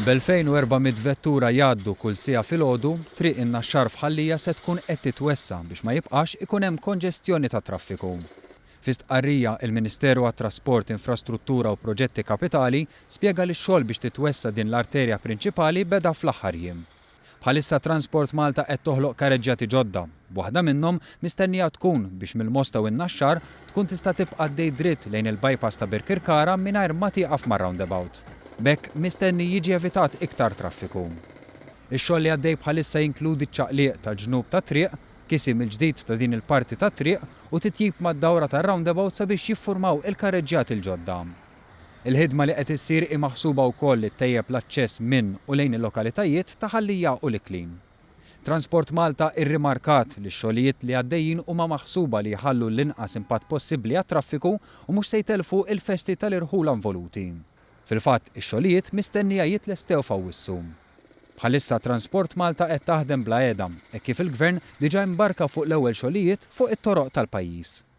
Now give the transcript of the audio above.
B'2400 vettura jgħaddu kull siegħa filgħodu, triq in-Naxxar f'Ħallija se tkun qed titwessa biex ma jibqax ikun hemm konġestjoni ta' traffiku. Fi stqarrija il-Ministeru għat-Trasport, Infrastruttura u Proġetti Kapitali spjega li x-xogħol biex titwessa din l-arterja prinċipali beda fl-aħħar jiem. Bħalissa Transport Malta qed toħloq kareġġjati ġodda. Waħda minnhom mistennija tkun biex mill-Mosta u n-Naxxar tkun tista' tibqa' għaddej dritt lejn il-bypass ta' Birkirkara mingħajr ma tieqaf mar-roundabout. B'hekk mistenni jiġi evitat iktar traffiku. Ix-xogħol li għaddej bħalissa jinkludi ċ-ċaqliq tal-ġnub ta' triq, kisim il-ġdid ta' din il-parti ta' triq u titjib mad-dawra tar-roundabout sabiex jiffurmaw il-kareġġjat il-ġodda. Il-ħidma li qed issir hi maħsuba wkoll li tejjeb l-aċċess minn u lejn il-lokalitajiet ta' Ħallija u l-Iklin. Transport Malta irrimarkat li x-xogħlijiet li għaddejjin huma maħsuba li jħallu l-inqas impatt possibbli għat-traffiku u mhux se jtelfu il-festi tal-irħula involuti. Fil-fatt, ix-xogħlijiet mistennija jitlestew f'Awwissu. Bħalissa Transport Malta qed taħdem bla qiegħda, hekk kif il-Gvern diġà imbarka fuq l-ewwel xogħlijiet fuq it-toroq tal-pajjiż.